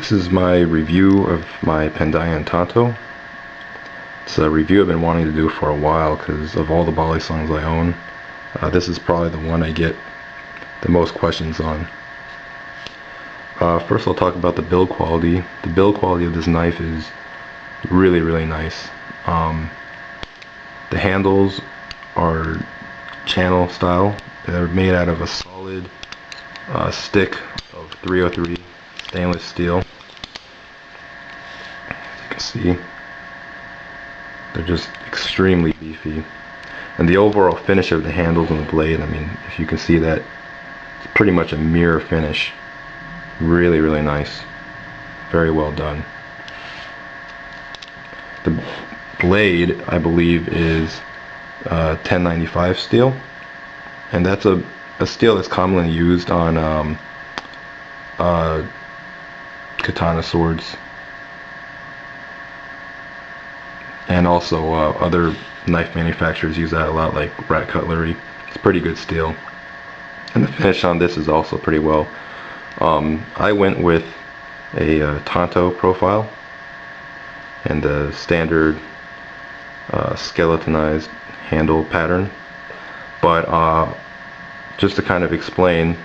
This is my review of my Pandayan Tanto. It's a review I've been wanting to do for a while because of all the Balisongs I own. This is probably the one I get the most questions on. First I'll talk about the build quality. The build quality of this knife is really nice. The handles are channel style. They're made out of a solid stick of 303 stainless steel. As you can see, they're just extremely beefy. And the overall finish of the handles and the blade, I mean, if you can see that, it's pretty much a mirror finish. Really nice. Very well done. The blade, I believe, is 1095 steel, and that's a steel that's commonly used on katana swords, and also other knife manufacturers use that a lot, like rat cutlery. It's pretty good steel, and the finish on this is also pretty well. I went with a Tanto profile and the standard skeletonized handle pattern, but just to kind of explain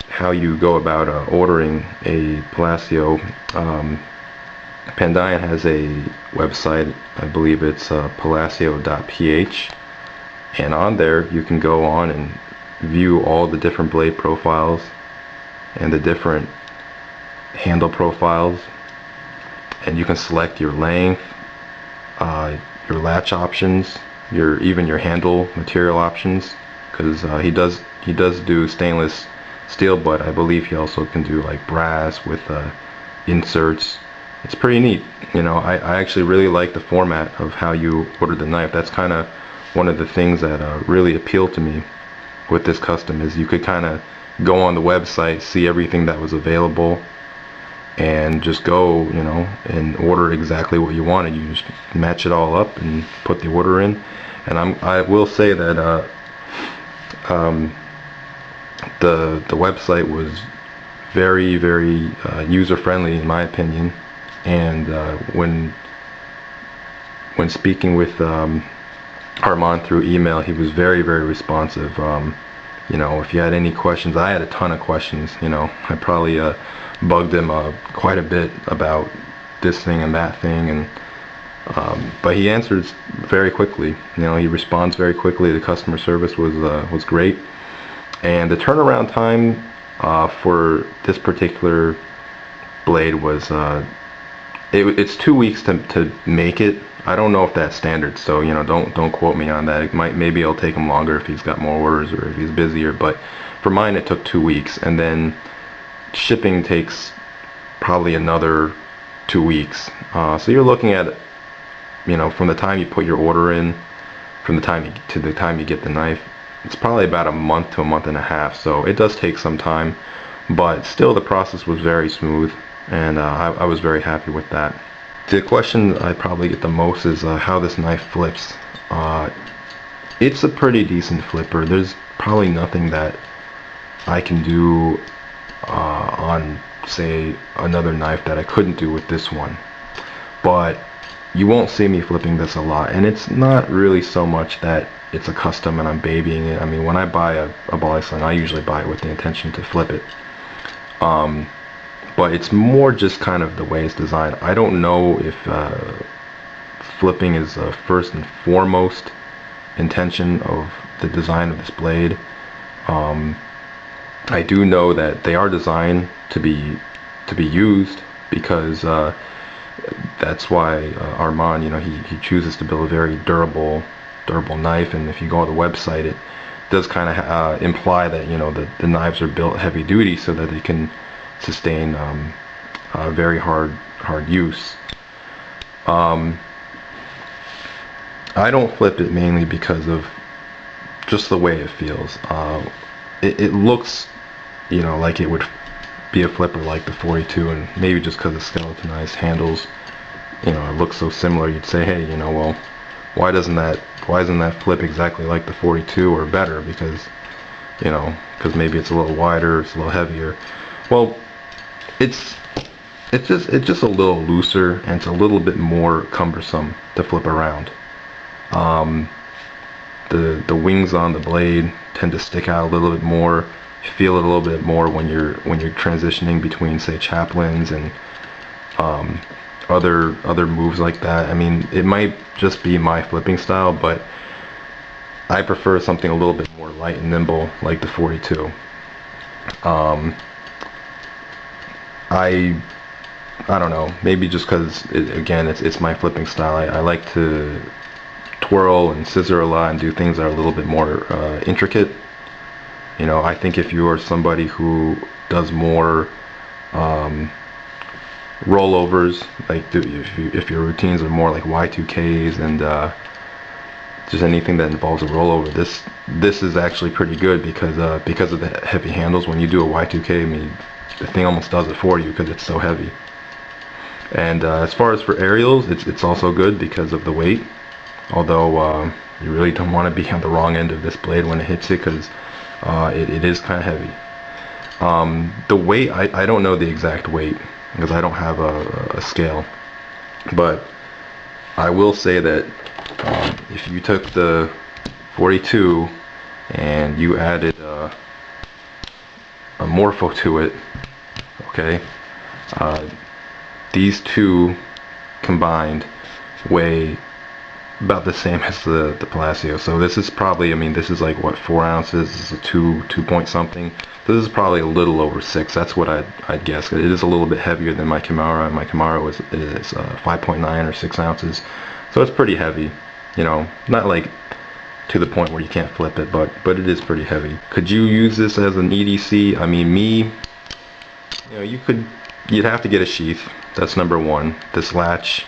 how you go about ordering a Palacio, Pandayan has a website, I believe it's palacio.ph, and on there you can go on and view all the different blade profiles and the different handle profiles, and you can select your length, your latch options, even your handle material options, because he does do stainless steel, but I believe he also can do like brass with inserts. It's pretty neat. You know, I actually really like the format of how you order the knife. That's kind of one of the things that really appealed to me with this custom, is you could kind of go on the website, see everything that was available, and just go, you know, and order exactly what you wanted. You just match it all up and put the order in. And I will say that the website was very user friendly in my opinion. And when speaking with Armand through email, he was very responsive. You know, if you had any questions, I had a ton of questions. You know, I probably bugged him quite a bit about this thing and that thing, and but he answers very quickly. You know, he responds very quickly. The customer service was great, and the turnaround time for this particular blade was it's 2 weeks to make it. I don't know if that's standard, so you know, don't quote me on that. Maybe it'll take him longer if he's got more orders or if he's busier, but for mine it took 2 weeks, and then shipping takes probably another 2 weeks. So you're looking at, you know, from the time you put your order in, from the time to the time you get the knife, it's probably about a month to a month and a half. So it does take some time, but still the process was very smooth, and I was very happy with that. The question I probably get the most is how this knife flips. It's a pretty decent flipper. There's probably nothing that I can do on, say, another knife that I couldn't do with this one. But you won't see me flipping this a lot, and it's not really so much that it's a custom and I'm babying it. I mean, when I buy a Balisong, I usually buy it with the intention to flip it. But it's more just kind of the way it's designed. I don't know if flipping is first and foremost intention of the design of this blade. I do know that they are designed to be used, because that's why Armand, you know, he chooses to build a very durable knife. And if you go on the website, it does kind of imply that, you know, the knives are built heavy duty so that they can sustain very hard use. I don't flip it mainly because of just the way it feels. It looks, you know, like it would be a flipper like the 42, and maybe just because of skeletonized handles, you know, it looks so similar. You'd say, hey, you know, well, why isn't that flip exactly like the 42 or better? Because, you know, because maybe it's a little wider, it's a little heavier. Well, it's it's just a little looser, and it's a little bit more cumbersome to flip around. Um, the wings on the blade tend to stick out a little bit more. You feel it a little bit more when you're transitioning between, say, chaplains and um, other moves like that. I mean, it might just be my flipping style, but I prefer something a little bit more light and nimble, like the 42. Um, I I don't know, maybe just because again it's my flipping style. I like to twirl and scissor a lot and do things that are a little bit more intricate. You know, I think if you are somebody who does more um, rollovers, like if your routines are more like Y2Ks and just anything that involves a rollover, this is actually pretty good because of the heavy handles. When you do a Y2K, I mean, the thing almost does it for you because it's so heavy. And as far as for aerials, it's also good because of the weight. Although you really don't want to be on the wrong end of this blade when it hits it, because it is kind of heavy. The weight, I don't know the exact weight because I don't have a scale, but I will say that if you took the 42 and you added a morpho to it, okay, uh, these two combined weigh about the same as the Palacio. So this is probably, I mean, this is like what, 4 ounces. This is a two point something. So this is probably a little over 6. That's what I'd guess. It is a little bit heavier than my Kimura. My Kimura is 5.9 or 6 ounces. So it's pretty heavy. You know, not like to the point where you can't flip it, but it is pretty heavy. Could you use this as an EDC? I mean, you know, you'd have to get a sheath. That's number one. This latch,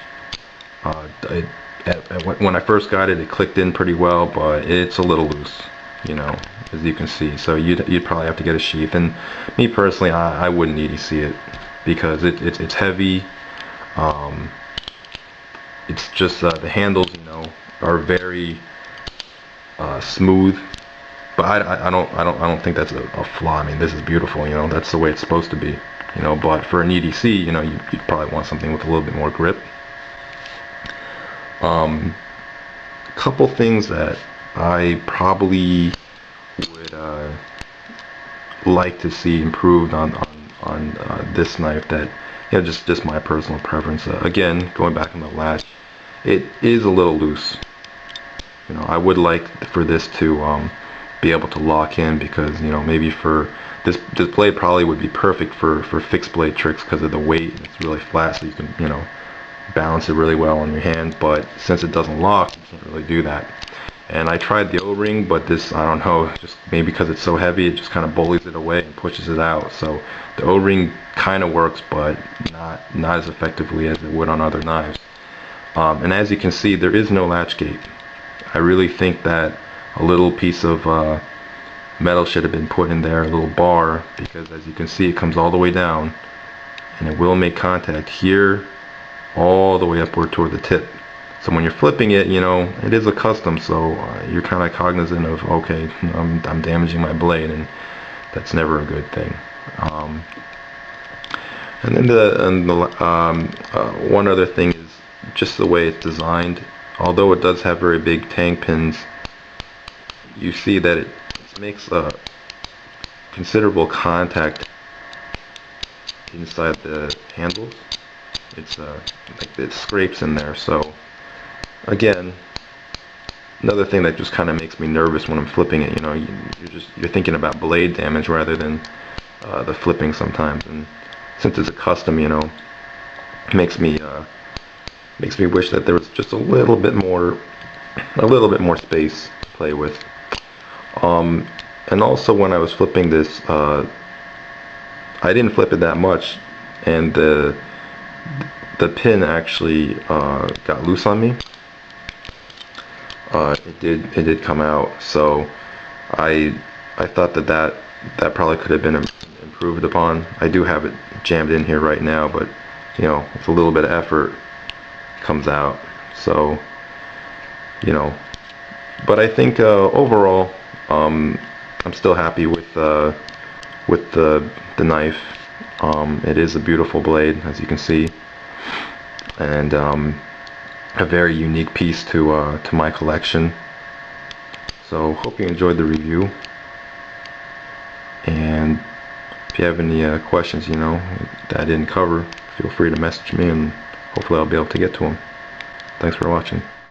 when I first got it, it clicked in pretty well, but it's a little loose, you know, as you can see. So you'd probably have to get a sheath. And me personally, I wouldn't EDC it because it's heavy. It's just the handles, you know, are very smooth. But I don't think that's a flaw. I mean, this is beautiful, you know. That's the way it's supposed to be, you know. But for an EDC, you know, you'd probably want something with a little bit more grip. Couple things that I probably would like to see improved on this knife, that, you know, just my personal preference. Again, going back on the latch, it is a little loose. You know, I would like for this to be able to lock in, because, you know, maybe for this blade probably would be perfect for fixed blade tricks because of the weight. It's really flat, so you can, you know, balance it really well on your hand. But since it doesn't lock, you can't really do that. And I tried the O-ring, but this, I don't know, just maybe because it's so heavy, it just kind of bullies it away and pushes it out. So the O-ring kind of works, but not as effectively as it would on other knives. And as you can see, there is no latch gate. I really think that a little piece of metal should have been put in there, a little bar, because as you can see, it comes all the way down, and it will make contact here all the way upward toward the tip. So when you're flipping it, you know, it is a custom, so you're kind of cognizant of, okay, I'm damaging my blade, and that's never a good thing. And then one other thing is just the way it's designed. Although it does have very big tang pins, you see that it makes a considerable contact inside the handles. It's like it scrapes in there. So again, another thing that just kind of makes me nervous when I'm flipping it. You know, you're thinking about blade damage rather than the flipping sometimes. And since it's a custom, you know, it makes me wish that there was just a little bit more space to play with. And also when I was flipping this, I didn't flip it that much, and the pin actually got loose on me. It did come out, so I thought that probably could have been improved upon. I do have it jammed in here right now, but, you know, with a little bit of effort, comes out. So, you know, but I think overall, I'm still happy with the knife. It is a beautiful blade, as you can see, and a very unique piece to my collection. So hope you enjoyed the review, and if you have any questions, that I didn't cover, feel free to message me, and hopefully I'll be able to get to them. Thanks for watching.